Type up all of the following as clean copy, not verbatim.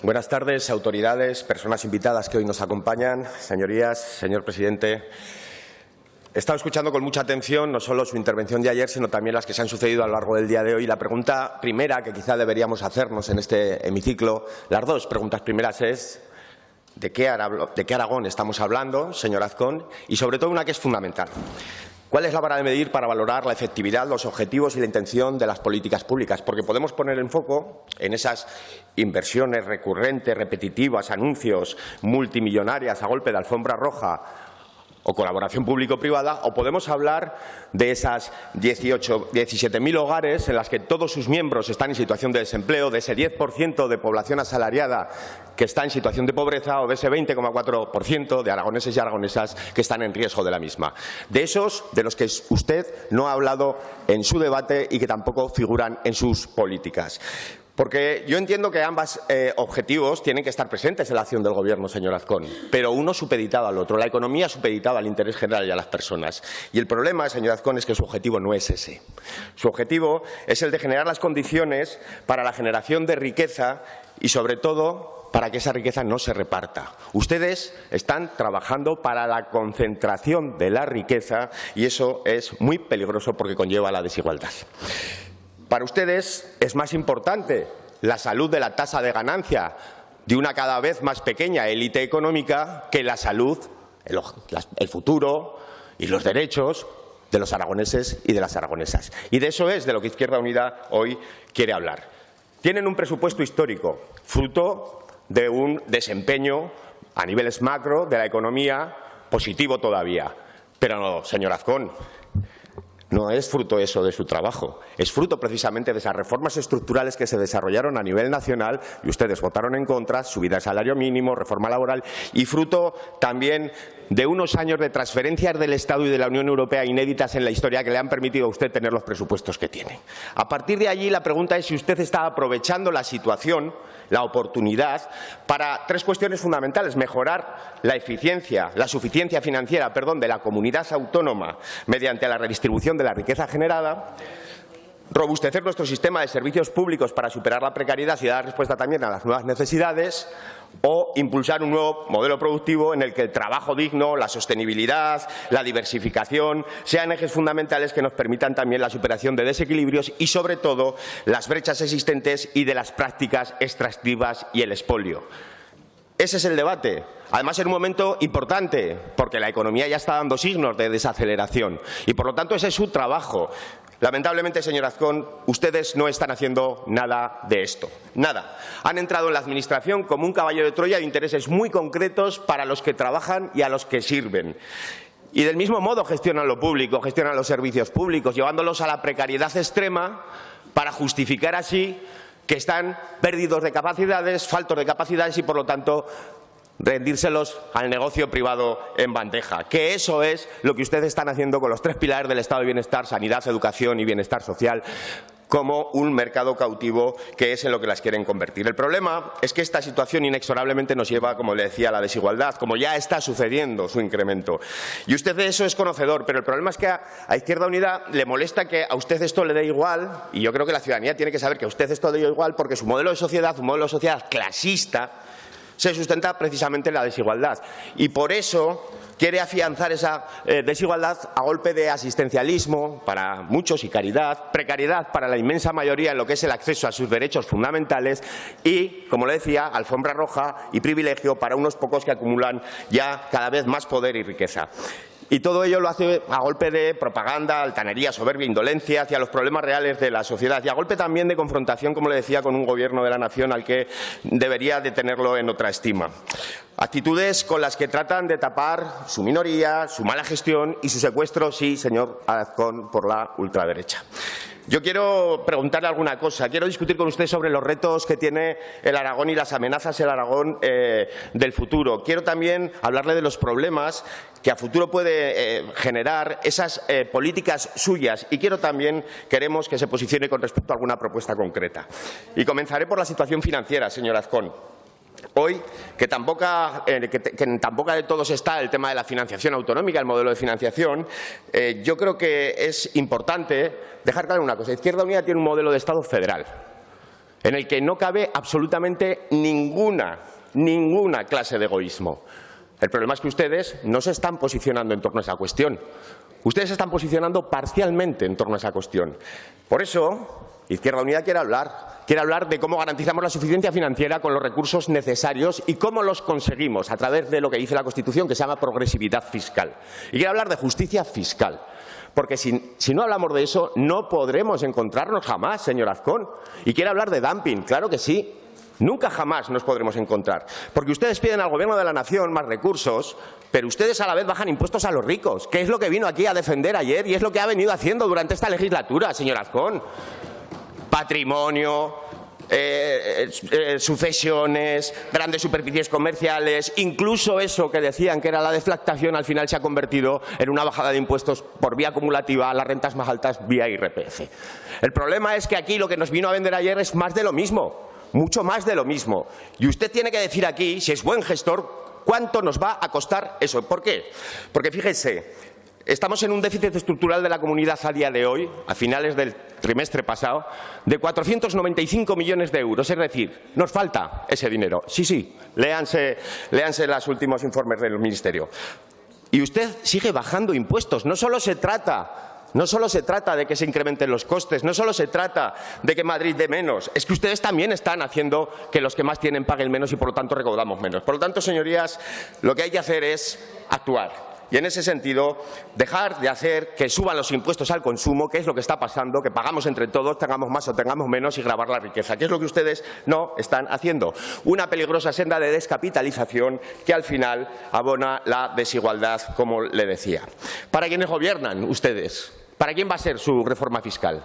Buenas tardes, autoridades, personas invitadas que hoy nos acompañan, señorías, señor presidente. He estado escuchando con mucha atención no solo su intervención de ayer, sino también las que se han sucedido a lo largo del día de hoy. La pregunta primera que quizá deberíamos hacernos en este hemiciclo, las dos preguntas primeras es ¿de qué Aragón estamos hablando, señor Azcón? Y sobre todo una que es fundamental. ¿Cuál es la vara de medir para valorar la efectividad, los objetivos y la intención de las políticas públicas? Porque podemos poner el foco en esas inversiones recurrentes, repetitivas, anuncios multimillonarias a golpe de alfombra roja o colaboración público-privada, o podemos hablar de esas 17.000 hogares en las que todos sus miembros están en situación de desempleo, de ese 10% de población asalariada que está en situación de pobreza o de ese 20,4% de aragoneses y aragonesas que están en riesgo de la misma. De esos, de los que usted no ha hablado en su debate y que tampoco figuran en sus políticas. Porque yo entiendo que ambos objetivos tienen que estar presentes en la acción del Gobierno, señor Azcón, pero uno supeditado al otro. La economía supeditada al interés general y a las personas. Y el problema, señor Azcón, es que su objetivo no es ese. Su objetivo es el de generar las condiciones para la generación de riqueza y, sobre todo, para que esa riqueza no se reparta. Ustedes están trabajando para la concentración de la riqueza y eso es muy peligroso porque conlleva la desigualdad. Para ustedes es más importante la salud de la tasa de ganancia de una cada vez más pequeña élite económica que la salud, el futuro y los derechos de los aragoneses y de las aragonesas. Y de eso es de lo que Izquierda Unida hoy quiere hablar. Tienen un presupuesto histórico, fruto de un desempeño a niveles macro de la economía positivo todavía. Pero no, señor Azcón, no es fruto eso de su trabajo, es fruto precisamente de esas reformas estructurales que se desarrollaron a nivel nacional y ustedes votaron en contra, subida del salario mínimo, reforma laboral y fruto también de unos años de transferencias del Estado y de la Unión Europea inéditas en la historia que le han permitido a usted tener los presupuestos que tiene. A partir de allí la pregunta es si usted está aprovechando la situación, la oportunidad, para tres cuestiones fundamentales: mejorar la eficiencia, la suficiencia financiera, de la comunidad autónoma mediante la redistribución de la riqueza generada, robustecer nuestro sistema de servicios públicos para superar la precariedad y dar respuesta también a las nuevas necesidades, o impulsar un nuevo modelo productivo en el que el trabajo digno, la sostenibilidad, la diversificación sean ejes fundamentales que nos permitan también la superación de desequilibrios y, sobre todo, las brechas existentes y de las prácticas extractivas y el expolio. Ese es el debate. Además, en un momento importante, porque la economía ya está dando signos de desaceleración y, por lo tanto, ese es su trabajo. Lamentablemente, señor Azcón, ustedes no están haciendo nada de esto. Nada. Han entrado en la Administración como un caballo de Troya de intereses muy concretos para los que trabajan y a los que sirven. Y del mismo modo gestionan lo público, gestionan los servicios públicos, llevándolos a la precariedad extrema para justificar así que están perdidos de capacidades, faltos de capacidades y, por lo tanto, rendírselos al negocio privado en bandeja. Que eso es lo que ustedes están haciendo con los tres pilares del Estado de Bienestar: sanidad, educación y bienestar social, como un mercado cautivo que es en lo que las quieren convertir. El problema es que esta situación inexorablemente nos lleva, como le decía, a la desigualdad, como ya está sucediendo su incremento. Y usted de eso es conocedor, pero el problema es que a Izquierda Unida le molesta que a usted esto le dé igual, y yo creo que la ciudadanía tiene que saber que a usted esto le da igual porque su modelo de sociedad, un modelo de sociedad clasista, se sustenta precisamente en la desigualdad. Y por eso quiere afianzar esa desigualdad a golpe de asistencialismo para muchos y caridad, precariedad para la inmensa mayoría en lo que es el acceso a sus derechos fundamentales y, como le decía, alfombra roja y privilegio para unos pocos que acumulan ya cada vez más poder y riqueza. Y todo ello lo hace a golpe de propaganda, altanería, soberbia, indolencia hacia los problemas reales de la sociedad y a golpe también de confrontación, como le decía, con un Gobierno de la Nación al que debería de tenerlo en otra estima. Actitudes con las que tratan de tapar su minoría, su mala gestión y su secuestro, sí, señor Azcón, por la ultraderecha. Yo quiero preguntarle alguna cosa. Quiero discutir con usted sobre los retos que tiene el Aragón y las amenazas el Aragón del futuro. Quiero también hablarle de los problemas que a futuro puede generar esas políticas suyas y queremos que se posicione con respecto a alguna propuesta concreta. Y comenzaré por la situación financiera, señor Azcón. Hoy, que tan poca de todos está el tema de la financiación autonómica, el modelo de financiación, yo creo que es importante dejar claro una cosa. Izquierda Unida tiene un modelo de Estado federal. en el que no cabe absolutamente ninguna clase de egoísmo. El problema es que ustedes no se están posicionando en torno a esa cuestión. Ustedes se están posicionando parcialmente en torno a esa cuestión. Por eso, Izquierda Unida quiere hablar de cómo garantizamos la suficiencia financiera con los recursos necesarios y cómo los conseguimos a través de lo que dice la Constitución, que se llama progresividad fiscal. Y quiere hablar de justicia fiscal. Porque si no hablamos de eso, no podremos encontrarnos jamás, señor Azcón. Y quiere hablar de dumping, claro que sí. Nunca jamás nos podremos encontrar. Porque ustedes piden al Gobierno de la Nación más recursos, pero ustedes a la vez bajan impuestos a los ricos, que es lo que vino aquí a defender ayer y es lo que ha venido haciendo durante esta legislatura, señor Azcón. Patrimonio, sucesiones, grandes superficies comerciales, incluso eso que decían que era la deflactación, al final se ha convertido en una bajada de impuestos por vía acumulativa a las rentas más altas vía IRPF. El problema es que aquí lo que nos vino a vender ayer es más de lo mismo. Mucho más de lo mismo. Y usted tiene que decir aquí, si es buen gestor, cuánto nos va a costar eso. ¿Por qué? Porque fíjense, estamos en un déficit estructural de la comunidad a día de hoy, a finales del trimestre pasado, de 495 millones de euros. Es decir, nos falta ese dinero. Sí, léanse los últimos informes del Ministerio. Y usted sigue bajando impuestos. No solo se trata de que se incrementen los costes, no solo se trata de que Madrid dé menos, es que ustedes también están haciendo que los que más tienen paguen menos y, por lo tanto, recaudamos menos. Por lo tanto, señorías, lo que hay que hacer es actuar. Y, en ese sentido, dejar de hacer que suban los impuestos al consumo, que es lo que está pasando, que pagamos entre todos, tengamos más o tengamos menos, y gravar la riqueza, que es lo que ustedes no están haciendo. Una peligrosa senda de descapitalización que, al final, abona la desigualdad, como le decía. ¿Para quiénes gobiernan ustedes? ¿Para quién va a ser su reforma fiscal?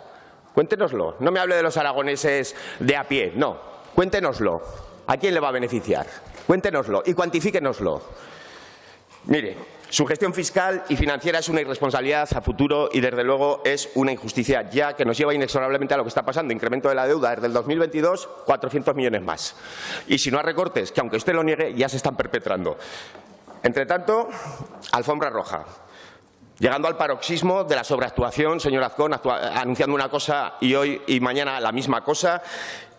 Cuéntenoslo. No me hable de los aragoneses de a pie, no. Cuéntenoslo. ¿A quién le va a beneficiar? Cuéntenoslo y cuantifíquenoslo. Mire, su gestión fiscal y financiera es una irresponsabilidad a futuro y, desde luego, es una injusticia ya que nos lleva inexorablemente a lo que está pasando. Incremento de la deuda desde el 2022, 400 millones más. Y si no hay recortes, que aunque usted lo niegue, ya se están perpetrando. Entre tanto, alfombra roja. Llegando al paroxismo de la sobreactuación, señor Azcón, anunciando una cosa y hoy y mañana la misma cosa,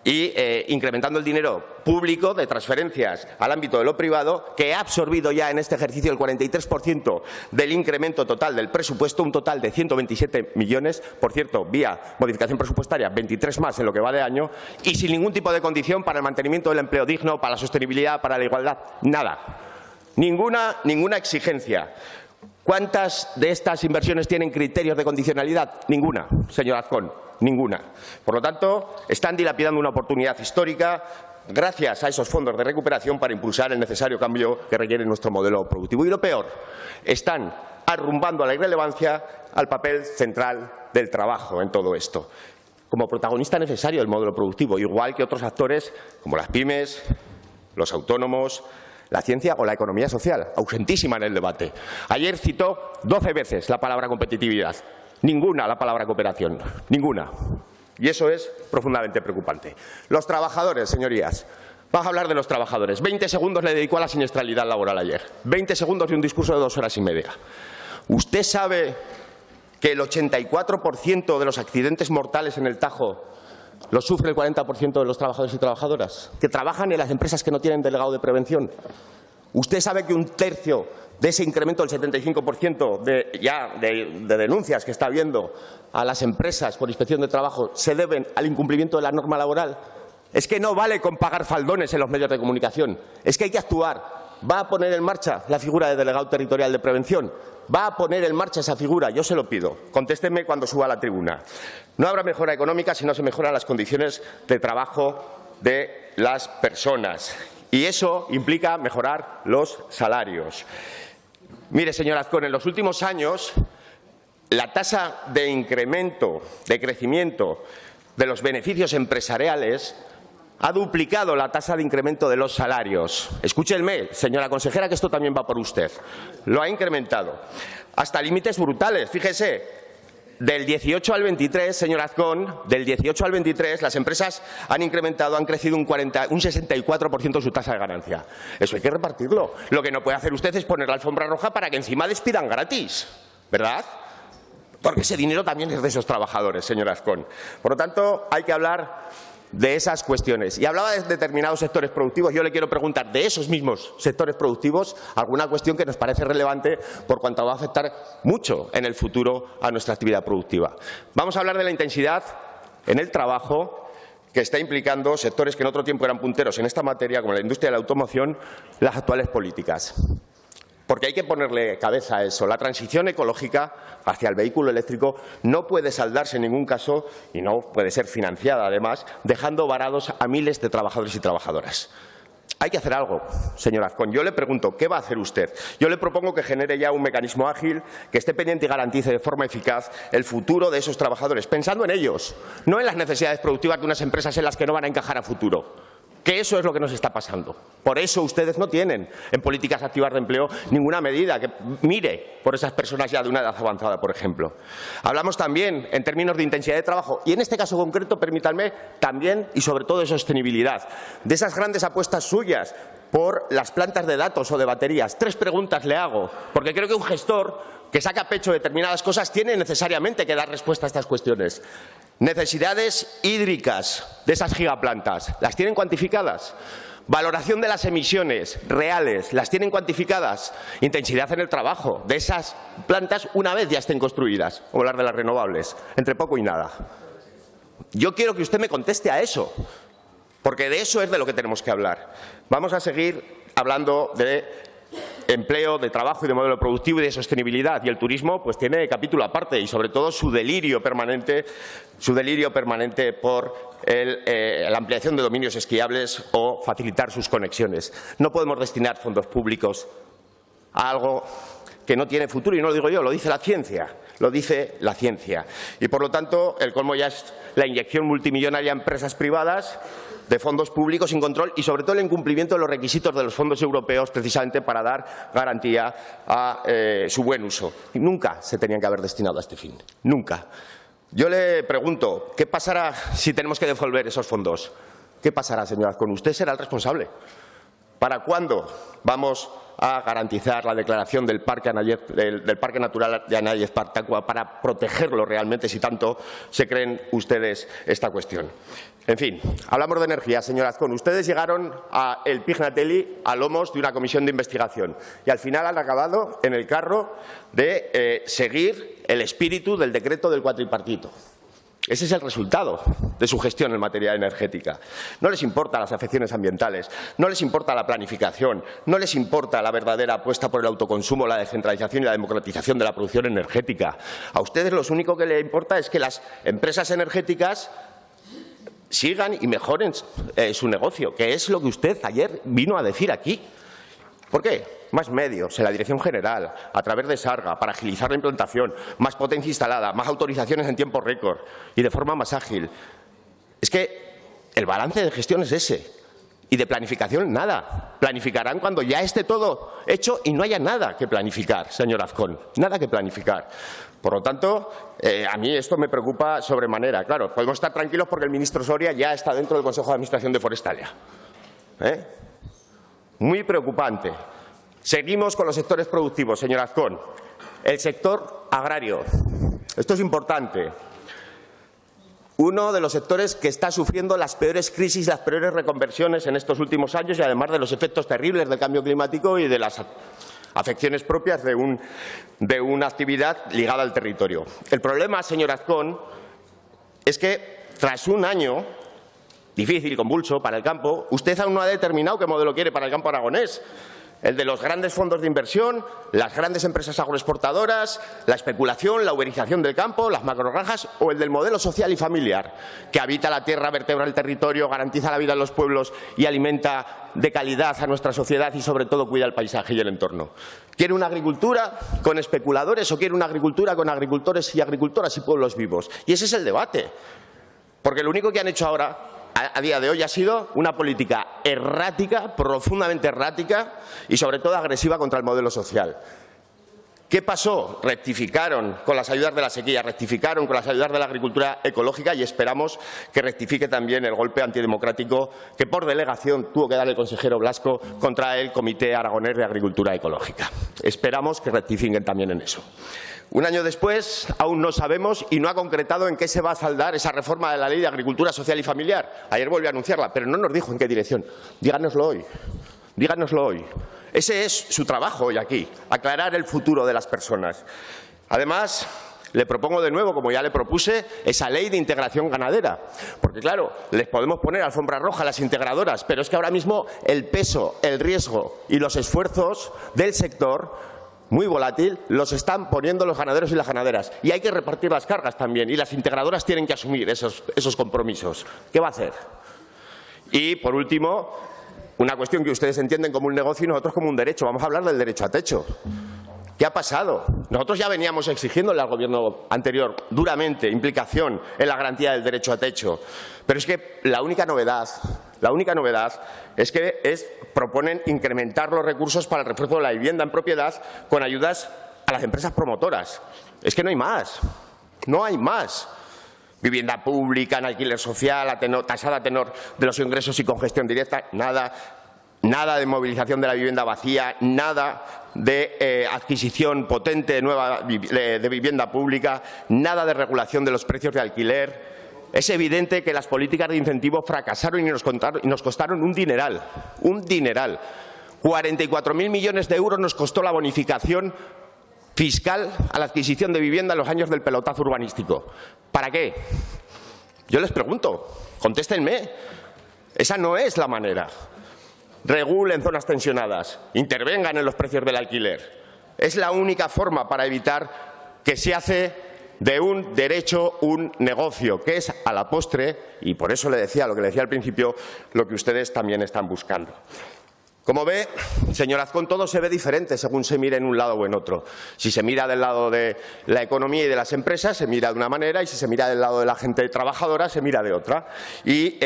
y incrementando el dinero público de transferencias al ámbito de lo privado, que ha absorbido ya en este ejercicio el 43% del incremento total del presupuesto, un total de 127 millones, por cierto, vía modificación presupuestaria, 23 más en lo que va de año, y sin ningún tipo de condición para el mantenimiento del empleo digno, para la sostenibilidad, para la igualdad, nada. Ninguna exigencia. ¿Cuántas de estas inversiones tienen criterios de condicionalidad? Ninguna, señor Azcón, ninguna. Por lo tanto, están dilapidando una oportunidad histórica gracias a esos fondos de recuperación para impulsar el necesario cambio que requiere nuestro modelo productivo. Y lo peor, están arrumbando a la irrelevancia al papel central del trabajo en todo esto, como protagonista necesario del modelo productivo, igual que otros actores como las pymes, los autónomos, la ciencia o la economía social, ausentísima en el debate. Ayer citó 12 veces la palabra competitividad, ninguna la palabra cooperación, ninguna. Y eso es profundamente preocupante. Los trabajadores, señorías. Vamos a hablar de los trabajadores. 20 segundos le dedicó a la siniestralidad laboral ayer. 20 segundos de un discurso de 2 horas y media. ¿Usted sabe que el 84% de los accidentes mortales en el Tajo lo sufre el 40% de los trabajadores y trabajadoras que trabajan en las empresas que no tienen delegado de prevención? ¿Usted sabe que un tercio de ese incremento del 75% de denuncias que está habiendo a las empresas por inspección de trabajo se deben al incumplimiento de la norma laboral? Es que no vale con pagar faldones en los medios de comunicación. Es que hay que actuar. ¿Va a poner en marcha la figura de delegado territorial de prevención? ¿Va a poner en marcha esa figura? Yo se lo pido. Contésteme cuando suba a la tribuna. No habrá mejora económica si no se mejoran las condiciones de trabajo de las personas. Y eso implica mejorar los salarios. Mire, señor Azcón, en los últimos años la tasa de incremento, de crecimiento de los beneficios empresariales ha duplicado la tasa de incremento de los salarios. Escúchenme, señora consejera, que esto también va por usted. Lo ha incrementado hasta límites brutales. Fíjese, del 18 al 23, señor Azcón, del 18 al 23 las empresas han crecido un 64% su tasa de ganancia. Eso hay que repartirlo. Lo que no puede hacer usted es poner la alfombra roja para que encima despidan gratis, ¿verdad? Porque ese dinero también es de esos trabajadores, señor Azcón. Por lo tanto, hay que hablar de esas cuestiones. Y hablaba de determinados sectores productivos. Yo le quiero preguntar de esos mismos sectores productivos alguna cuestión que nos parece relevante por cuanto va a afectar mucho en el futuro a nuestra actividad productiva. Vamos a hablar de la intensidad en el trabajo que está implicando sectores que en otro tiempo eran punteros en esta materia, como la industria de la automoción, las actuales políticas. Porque hay que ponerle cabeza a eso. La transición ecológica hacia el vehículo eléctrico no puede saldarse en ningún caso y no puede ser financiada, además, dejando varados a miles de trabajadores y trabajadoras. Hay que hacer algo, señor Azcón. Yo le pregunto, ¿qué va a hacer usted? Yo le propongo que genere ya un mecanismo ágil, que esté pendiente y garantice de forma eficaz el futuro de esos trabajadores, pensando en ellos, no en las necesidades productivas de unas empresas en las que no van a encajar a futuro. Que eso es lo que nos está pasando. Por eso ustedes no tienen en políticas activas de empleo ninguna medida que mire por esas personas ya de una edad avanzada, por ejemplo. Hablamos también en términos de intensidad de trabajo y en este caso concreto, permítanme, también y sobre todo de sostenibilidad, de esas grandes apuestas suyas por las plantas de datos o de baterías. 3 preguntas le hago, porque creo que un gestor que saca pecho de determinadas cosas tiene necesariamente que dar respuesta a estas cuestiones. Necesidades hídricas de esas gigaplantas, ¿las tienen cuantificadas? Valoración de las emisiones reales, ¿las tienen cuantificadas? Intensidad en el trabajo de esas plantas una vez ya estén construidas, como las de las renovables, entre poco y nada. Yo quiero que usted me conteste a eso, porque de eso es de lo que tenemos que hablar. Vamos a seguir hablando de empleo, de trabajo y de modelo productivo y de sostenibilidad. Y el turismo pues tiene capítulo aparte y sobre todo su delirio permanente por la ampliación de dominios esquiables o facilitar sus conexiones. No podemos destinar fondos públicos a algo que no tiene futuro, y no lo digo yo, lo dice la ciencia. Lo dice la ciencia. Y, por lo tanto, el colmo ya es la inyección multimillonaria a empresas privadas de fondos públicos sin control y, sobre todo, el incumplimiento de los requisitos de los fondos europeos precisamente para dar garantía a su buen uso. Y nunca se tenían que haber destinado a este fin. Nunca. Yo le pregunto, ¿qué pasará si tenemos que devolver esos fondos? ¿Qué pasará, señor Azcón? Usted será el responsable. ¿Para cuándo vamos a garantizar la declaración del Parque Natural de Anáyez-Partacua para protegerlo realmente, si tanto se creen ustedes esta cuestión? En fin, hablamos de energía, señor Azcón. Ustedes llegaron a el Pignatelli a lomos de una comisión de investigación y al final han acabado en el carro de seguir el espíritu del decreto del cuatripartito. Ese es el resultado de su gestión en materia energética. No les importan las afecciones ambientales, no les importa la planificación, no les importa la verdadera apuesta por el autoconsumo, la descentralización y la democratización de la producción energética. A ustedes lo único que les importa es que las empresas energéticas sigan y mejoren su negocio, que es lo que usted ayer vino a decir aquí. ¿Por qué? Más medios en la Dirección General, a través de Sarga, para agilizar la implantación, más potencia instalada, más autorizaciones en tiempo récord y de forma más ágil. Es que el balance de gestión es ese. Y de planificación, nada. Planificarán cuando ya esté todo hecho y no haya nada que planificar, señor Azcón. Nada que planificar. Por lo tanto, a mí esto me preocupa sobremanera. Claro, podemos estar tranquilos porque el ministro Soria ya está dentro del Consejo de Administración de Forestalia. Muy preocupante. Seguimos con los sectores productivos, señor Azcón. El sector agrario. Esto es importante. Uno de los sectores que está sufriendo las peores crisis, las peores reconversiones en estos últimos años y además de los efectos terribles del cambio climático y de las afecciones propias de una actividad ligada al territorio. El problema, señor Azcón, es que tras un año difícil, convulso para el campo, usted aún no ha determinado qué modelo quiere para el campo aragonés. El de los grandes fondos de inversión, las grandes empresas agroexportadoras, la especulación, la uberización del campo, las macrogranjas o el del modelo social y familiar, que habita la tierra, vertebra el territorio, garantiza la vida en los pueblos y alimenta de calidad a nuestra sociedad y, sobre todo, cuida el paisaje y el entorno. ¿Quiere una agricultura con especuladores o quiere una agricultura con agricultores y agricultoras y pueblos vivos? Y ese es el debate. Porque lo único que han hecho ahora, a día de hoy, ha sido una política errática, profundamente errática y, sobre todo, agresiva contra el modelo social. ¿Qué pasó? Rectificaron con las ayudas de la sequía, rectificaron con las ayudas de la agricultura ecológica y esperamos que rectifique también el golpe antidemocrático que por delegación tuvo que dar el consejero Blasco contra el Comité Aragonés de Agricultura Ecológica. Esperamos que rectifiquen también en eso. Un año después, aún no sabemos y no ha concretado en qué se va a saldar esa reforma de la Ley de Agricultura Social y Familiar. Ayer volvió a anunciarla, pero no nos dijo en qué dirección. Díganoslo hoy. Díganoslo hoy. Ese es su trabajo hoy aquí, aclarar el futuro de las personas. Además, le propongo de nuevo, como ya le propuse, esa ley de integración ganadera. Porque, claro, les podemos poner alfombra roja a las integradoras, pero es que ahora mismo el peso, el riesgo y los esfuerzos del sector, muy volátil, los están poniendo los ganaderos y las ganaderas. Y hay que repartir las cargas también, y las integradoras tienen que asumir esos compromisos. ¿Qué va a hacer? Y, por último, una cuestión que ustedes entienden como un negocio y nosotros como un derecho. Vamos a hablar del derecho a techo. ¿Qué ha pasado? Nosotros ya veníamos exigiéndole al Gobierno anterior duramente implicación en la garantía del derecho a techo. Pero es que la única novedad es que proponen incrementar los recursos para el refuerzo de la vivienda en propiedad con ayudas a las empresas promotoras. Es que no hay más. No hay más. Vivienda pública, en alquiler social, tasada a tenor de los ingresos y con gestión directa, nada. Nada de movilización de la vivienda vacía, nada de adquisición potente nueva de vivienda pública, nada de regulación de los precios de alquiler. Es evidente que las políticas de incentivo fracasaron y nos costaron un dineral. 44.000 millones de euros nos costó la bonificación fiscal a la adquisición de vivienda en los años del pelotazo urbanístico. ¿Para qué? Yo les pregunto, contéstenme. Esa no es la manera. Regulen zonas tensionadas, intervengan en los precios del alquiler. Es la única forma para evitar que se hace de un derecho un negocio, que es a la postre, y por eso le decía lo que le decía al principio, lo que ustedes también están buscando. Como ve, señor Azcón, todo se ve diferente según se mire en un lado o en otro. Si se mira del lado de la economía y de las empresas, se mira de una manera, y si se mira del lado de la gente trabajadora, se mira de otra. Y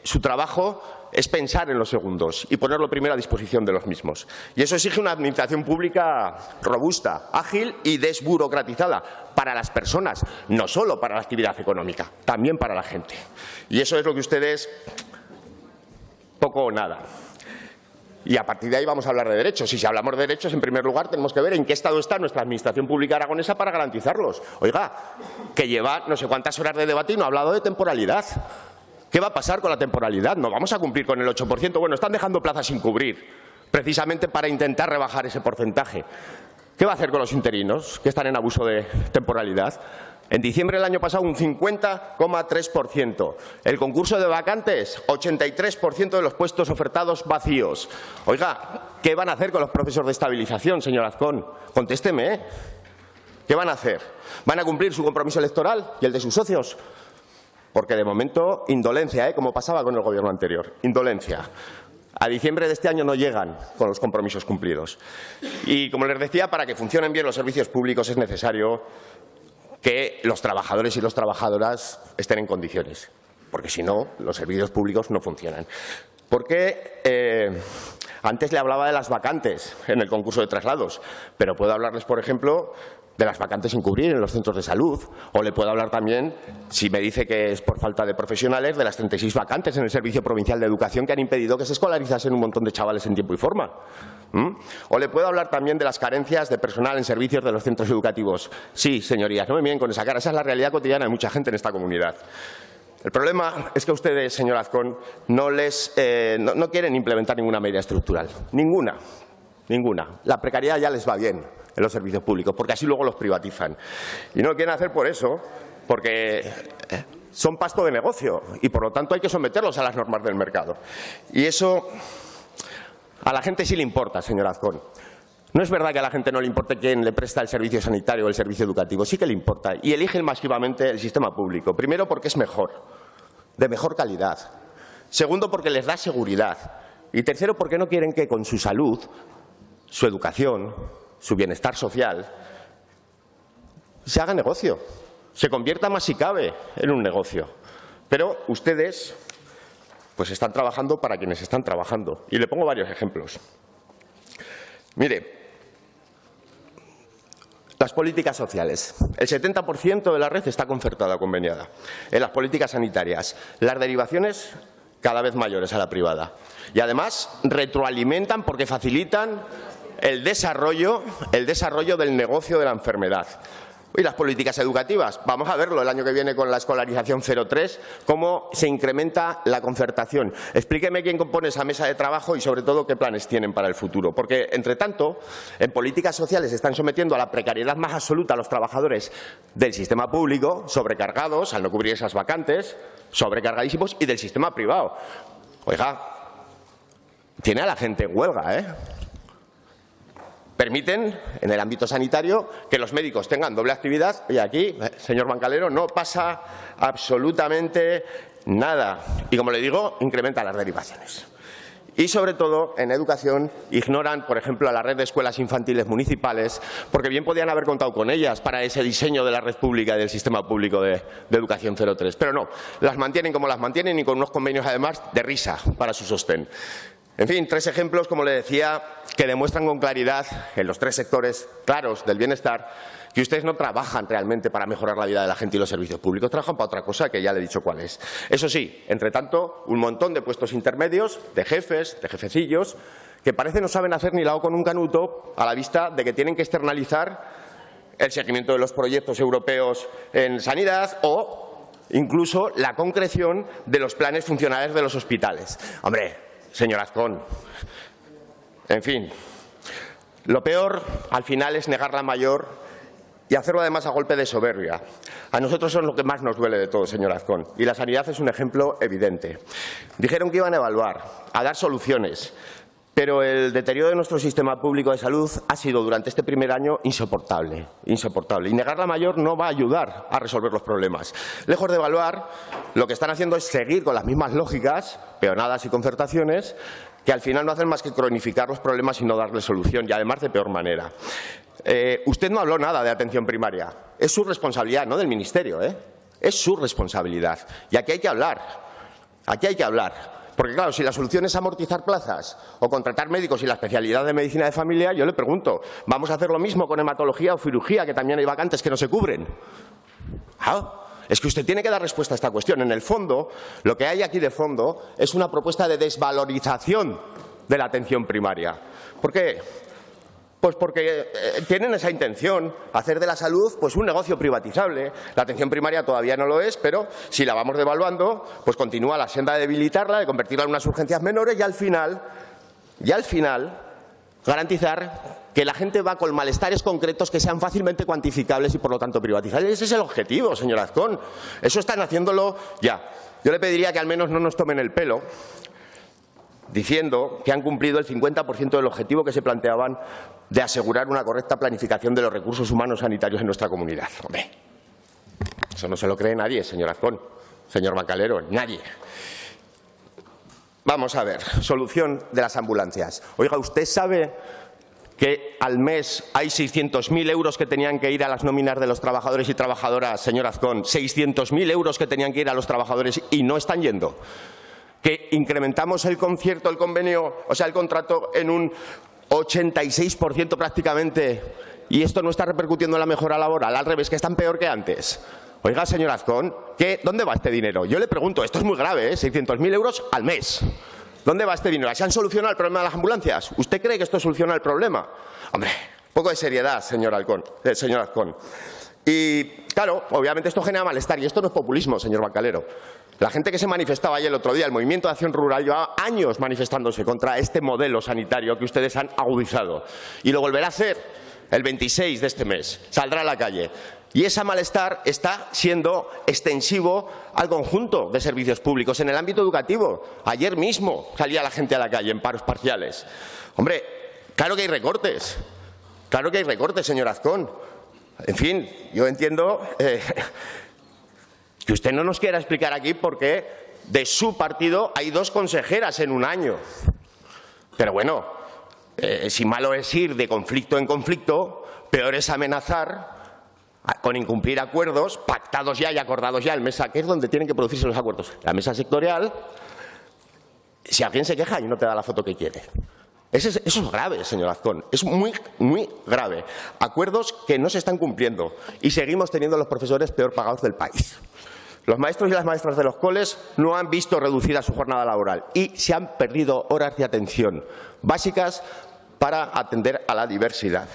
su trabajo es pensar en los segundos y ponerlo primero a disposición de los mismos. Y eso exige una administración pública robusta, ágil y desburocratizada para las personas, no solo para la actividad económica, también para la gente. Y eso es lo que ustedes poco o nada. Y a partir de ahí vamos a hablar de derechos. Y si hablamos de derechos, en primer lugar, tenemos que ver en qué estado está nuestra administración pública aragonesa para garantizarlos. Oiga, que lleva no sé cuántas horas de debate y no ha hablado de temporalidad. ¿Qué va a pasar con la temporalidad? ¿No vamos a cumplir con el 8%? Bueno, están dejando plazas sin cubrir, precisamente para intentar rebajar ese porcentaje. ¿Qué va a hacer con los interinos que están en abuso de temporalidad? En diciembre del año pasado, un 50,3%. El concurso de vacantes, 83% de los puestos ofertados vacíos. Oiga, ¿qué van a hacer con los procesos de estabilización, señor Azcón? Contésteme, ¿eh? ¿Qué van a hacer? ¿Van a cumplir su compromiso electoral y el de sus socios? Porque de momento, indolencia, como pasaba con el Gobierno anterior. Indolencia. A diciembre de este año no llegan con los compromisos cumplidos. Y, como les decía, para que funcionen bien los servicios públicos es necesario que los trabajadores y las trabajadoras estén en condiciones. Porque si no, los servicios públicos no funcionan. Porque antes le hablaba de las vacantes en el concurso de traslados, pero puedo hablarles, por ejemplo, de las vacantes sin cubrir en los centros de salud, o le puedo hablar también, si me dice que es por falta de profesionales, de las 36 vacantes en el Servicio Provincial de Educación que han impedido que se escolarizasen un montón de chavales en tiempo y forma. O le puedo hablar también de las carencias de personal en servicios de los centros educativos. Sí, señorías, no me miren con esa cara, esa es la realidad cotidiana de mucha gente en esta comunidad. El problema es que ustedes, señor Azcón, no quieren implementar ninguna medida estructural. Ninguna. La precariedad ya les va bien en los servicios públicos, porque así luego los privatizan. Y no lo quieren hacer por eso, porque son pasto de negocio y, por lo tanto, hay que someterlos a las normas del mercado. Y eso a la gente sí le importa, señor Azcón. No es verdad que a la gente no le importe quién le presta el servicio sanitario o el servicio educativo. Sí que le importa. Y eligen masivamente el sistema público. Primero, porque es mejor, de mejor calidad. Segundo, porque les da seguridad. Y tercero, porque no quieren que con su salud, su educación, su bienestar social, se haga negocio. Se convierta más si cabe en un negocio. Pero ustedes pues están trabajando para quienes están trabajando. Y le pongo varios ejemplos. Mire, Las políticas sociales. El 70% de la red está concertada o conveniada. En las políticas sanitarias, las derivaciones cada vez mayores a la privada. Y además retroalimentan porque facilitan el desarrollo del negocio de la enfermedad. Y las políticas educativas, vamos a verlo el año que viene con la escolarización 0-3, cómo se incrementa la concertación. Explíqueme quién compone esa mesa de trabajo y, sobre todo, qué planes tienen para el futuro. Porque, entre tanto, en políticas sociales están sometiendo a la precariedad más absoluta a los trabajadores del sistema público, sobrecargados al no cubrir esas vacantes, sobrecargadísimos, y del sistema privado. Oiga, tiene a la gente en huelga, ¿eh? Permiten, en el ámbito sanitario, que los médicos tengan doble actividad y aquí, señor Bancalero, no pasa absolutamente nada. Y, como le digo, incrementa las derivaciones. Y, sobre todo, en educación ignoran, por ejemplo, a la red de escuelas infantiles municipales, porque bien podían haber contado con ellas para ese diseño de la red pública y del sistema público de educación 0-3. Pero no, las mantienen como las mantienen y con unos convenios, además, de risa para su sostén. En fin, 3 ejemplos, como le decía, que demuestran con claridad, en los 3 sectores claros del bienestar, que ustedes no trabajan realmente para mejorar la vida de la gente y los servicios públicos, trabajan para otra cosa que ya le he dicho cuál es. Eso sí, entre tanto, un montón de puestos intermedios, de jefes, de jefecillos, que parece no saben hacer ni la O con un canuto a la vista de que tienen que externalizar el seguimiento de los proyectos europeos en sanidad o incluso la concreción de los planes funcionales de los hospitales. Hombre, señor Azcón, en fin, lo peor al final es negar la mayor y hacerlo además a golpe de soberbia. A nosotros eso es lo que más nos duele de todo, señor Azcón, y la sanidad es un ejemplo evidente. Dijeron que iban a evaluar, a dar soluciones, pero el deterioro de nuestro sistema público de salud ha sido durante este primer año insoportable, insoportable. Y negar la mayor no va a ayudar a resolver los problemas. Lejos de evaluar, lo que están haciendo es seguir con las mismas lógicas, peonadas y concertaciones, que al final no hacen más que cronificar los problemas y no darles solución, y además de peor manera. Usted no habló nada de atención primaria. Es su responsabilidad, no del Ministerio, ¿eh? Es su responsabilidad. Y aquí hay que hablar. Aquí hay que hablar. Porque, claro, si la solución es amortizar plazas o contratar médicos y la especialidad de medicina de familia, yo le pregunto, ¿vamos a hacer lo mismo con hematología o cirugía, que también hay vacantes que no se cubren? Es que usted tiene que dar respuesta a esta cuestión. En el fondo, lo que hay aquí de fondo es una propuesta de desvalorización de la atención primaria. ¿Por qué? Pues porque tienen esa intención, hacer de la salud pues un negocio privatizable. La atención primaria todavía no lo es, pero si la vamos devaluando, pues continúa la senda de debilitarla, de convertirla en unas urgencias menores y al final garantizar que la gente va con malestares concretos que sean fácilmente cuantificables y, por lo tanto, privatizables. Ese es el objetivo, señor Azcón. Eso están haciéndolo ya. Yo le pediría que al menos no nos tomen el pelo diciendo que han cumplido el 50% del objetivo que se planteaban de asegurar una correcta planificación de los recursos humanos sanitarios en nuestra comunidad. Hombre, eso no se lo cree nadie, señor Azcón, señor Bancalero, nadie. Vamos a ver, solución de las ambulancias. Oiga, ¿usted sabe que al mes hay 600.000 euros que tenían que ir a las nóminas de los trabajadores y trabajadoras, señor Azcón? 600.000 euros que tenían que ir a los trabajadores y no están yendo. Que incrementamos el concierto, el convenio, o sea, el contrato en un 86% prácticamente, y esto no está repercutiendo en la mejora laboral, al revés, que están peor que antes. Oiga, señor Azcón, ¿dónde va este dinero? Yo le pregunto, esto es muy grave, ¿eh? 600.000 euros al mes. ¿Dónde va este dinero? ¿Se han solucionado el problema de las ambulancias? ¿Usted cree que esto soluciona el problema? Hombre, poco de seriedad, señor Azcón. Y, claro, obviamente esto genera malestar, y esto no es populismo, señor Bancalero. La gente que se manifestaba ayer el otro día, el Movimiento de Acción Rural, llevaba años manifestándose contra este modelo sanitario que ustedes han agudizado. Y lo volverá a hacer el 26 de este mes. Saldrá a la calle. Y ese malestar está siendo extensivo al conjunto de servicios públicos. En el ámbito educativo, ayer mismo salía la gente a la calle en paros parciales. Hombre, claro que hay recortes. Claro que hay recortes, señor Azcón. En fin, yo entiendo que usted no nos quiera explicar aquí por qué de su partido hay 2 consejeras en un año. Pero bueno, si malo es ir de conflicto en conflicto, peor es amenazar con incumplir acuerdos pactados ya y acordados ya en mesa, que es donde tienen que producirse los acuerdos. La mesa sectorial, si alguien se queja y no te da la foto que quiere. Eso es grave, señor Azcón, es muy, muy grave. Acuerdos que no se están cumpliendo y seguimos teniendo los profesores peor pagados del país. Los maestros y las maestras de los coles no han visto reducida su jornada laboral y se han perdido horas de atención básicas para atender a la diversidad.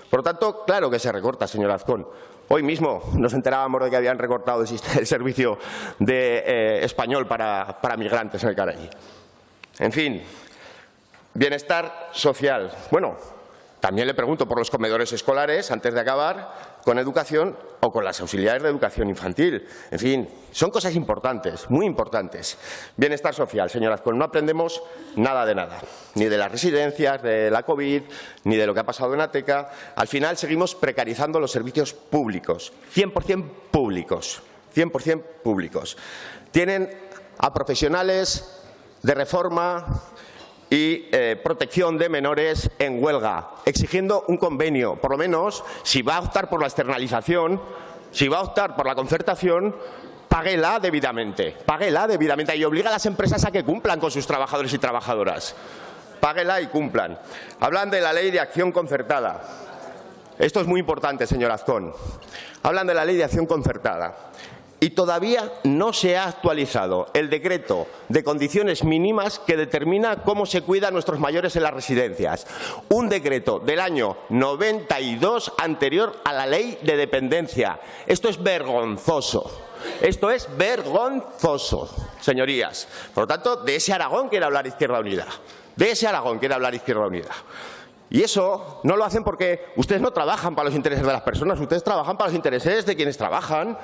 Por lo tanto, claro que se recorta, señor Azcón. Hoy mismo nos enterábamos de que habían recortado el servicio de español para migrantes en el Caraí. En fin, bienestar social. Bueno, también le pregunto por los comedores escolares, antes de acabar, con educación o con las auxiliares de educación infantil. En fin, son cosas importantes, muy importantes. Bienestar social, señor Azcón, no aprendemos nada de nada, ni de las residencias, de la COVID, ni de lo que ha pasado en Ateca. Al final seguimos precarizando los servicios públicos, 100% públicos, 100% públicos. Tienen a profesionales de reforma y protección de menores en huelga, exigiendo un convenio. Por lo menos, si va a optar por la externalización, si va a optar por la concertación, páguela debidamente y obliga a las empresas a que cumplan con sus trabajadores y trabajadoras. Páguela y cumplan. Hablan de la ley de acción concertada. Esto es muy importante, señor Azcón. Hablan de la ley de acción concertada. Y todavía no se ha actualizado el decreto de condiciones mínimas que determina cómo se cuidan a nuestros mayores en las residencias. Un decreto del año 92 anterior a la ley de dependencia. Esto es vergonzoso. Esto es vergonzoso, señorías. Por lo tanto, de ese Aragón quiere hablar Izquierda Unida. De ese Aragón quiere hablar Izquierda Unida. Y eso no lo hacen porque ustedes no trabajan para los intereses de las personas, ustedes trabajan para los intereses de quienes trabajan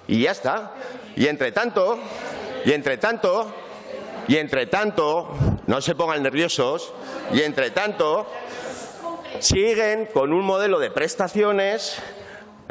y ya está. Y entre tanto, no se pongan nerviosos, y entre tanto, siguen con un modelo de prestaciones,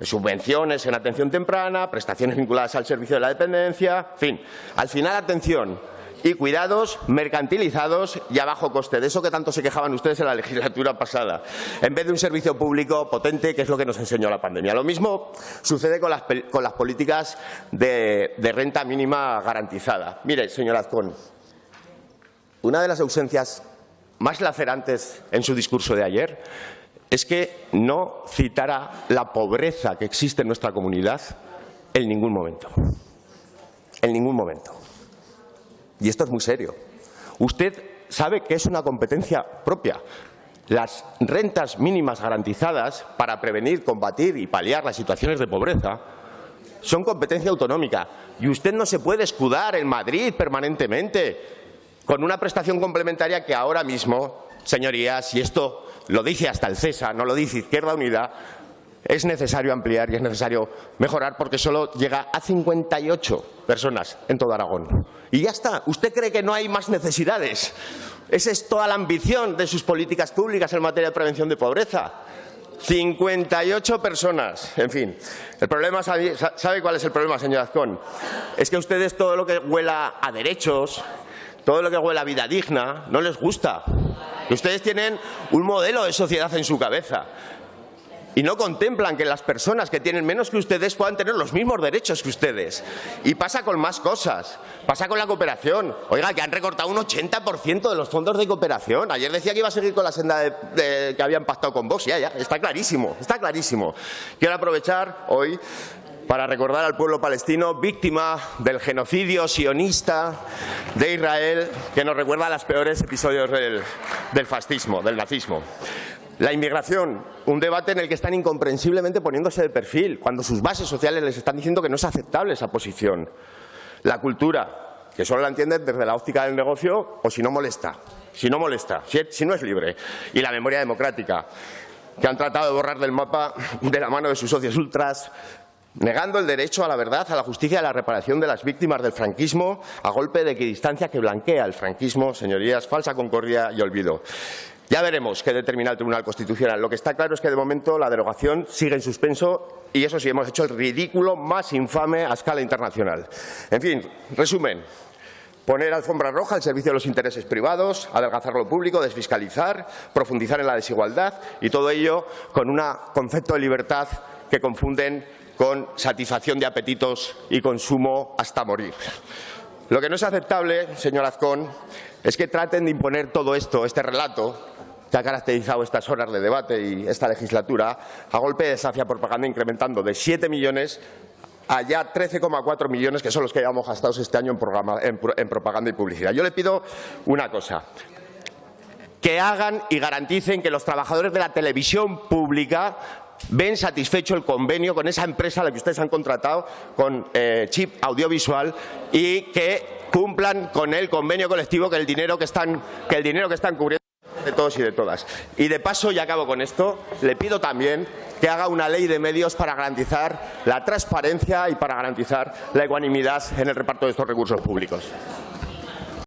subvenciones en atención temprana, prestaciones vinculadas al servicio de la dependencia, en fin, al final atención y cuidados mercantilizados y a bajo coste, de eso que tanto se quejaban ustedes en la legislatura pasada, en vez de un servicio público potente, que es lo que nos enseñó la pandemia. Lo mismo sucede con las políticas de renta mínima garantizada. Mire, señor Azcón, una de las ausencias más lacerantes en su discurso de ayer es que no citara la pobreza que existe en nuestra comunidad en ningún momento. En ningún momento. Y esto es muy serio. Usted sabe que es una competencia propia. Las rentas mínimas garantizadas para prevenir, combatir y paliar las situaciones de pobreza son competencia autonómica. Y usted no se puede escudar en Madrid permanentemente con una prestación complementaria que ahora mismo, señorías, y esto lo dice hasta el CESA, no lo dice Izquierda Unida, es necesario ampliar y es necesario mejorar porque solo llega a 58 personas en todo Aragón. Y ya está. ¿Usted cree que no hay más necesidades? Esa es toda la ambición de sus políticas públicas en materia de prevención de pobreza. 58 personas. En fin, el problema, ¿sabe cuál es el problema, señor Azcón? Es que a ustedes todo lo que huela a derechos, todo lo que huela a vida digna, no les gusta. Y ustedes tienen un modelo de sociedad en su cabeza. Y no contemplan que las personas que tienen menos que ustedes puedan tener los mismos derechos que ustedes. Y pasa con más cosas. Pasa con la cooperación. Oiga, que han recortado un 80% de los fondos de cooperación. Ayer decía que iba a seguir con la senda que habían pactado con Vox. Ya, está clarísimo, está clarísimo. Quiero aprovechar hoy para recordar al pueblo palestino, víctima del genocidio sionista de Israel, que nos recuerda a los peores episodios del fascismo, del nazismo. La inmigración, un debate en el que están incomprensiblemente poniéndose de perfil, cuando sus bases sociales les están diciendo que no es aceptable esa posición. La cultura, que solo la entienden desde la óptica del negocio o si no molesta, si no es libre. Y la memoria democrática, que han tratado de borrar del mapa de la mano de sus socios ultras, negando el derecho a la verdad, a la justicia y a la reparación de las víctimas del franquismo a golpe de equidistancia que blanquea el franquismo, señorías, falsa concordia y olvido. Ya veremos qué determina el Tribunal Constitucional. Lo que está claro es que, de momento, la derogación sigue en suspenso y, eso sí, hemos hecho el ridículo más infame a escala internacional. En fin, resumen. Poner alfombra roja al servicio de los intereses privados, adelgazar lo público, desfiscalizar, profundizar en la desigualdad y todo ello con un concepto de libertad que confunden con satisfacción de apetitos y consumo hasta morir. Lo que no es aceptable, señor Azcón, es que traten de imponer todo esto, este relato, que ha caracterizado estas horas de debate y esta legislatura, a golpe de safia propaganda, incrementando de 7 millones a ya 13,4 millones, que son los que llevamos gastados este año en propaganda y publicidad. Yo le pido una cosa: que hagan y garanticen que los trabajadores de la televisión pública ven satisfecho el convenio con esa empresa a la que ustedes han contratado, con Chip Audiovisual, y que cumplan con el convenio colectivo, que el dinero que están cubriendo de todos y de todas. Y de paso, y acabo con esto, le pido también que haga una ley de medios para garantizar la transparencia y para garantizar la ecuanimidad en el reparto de estos recursos públicos.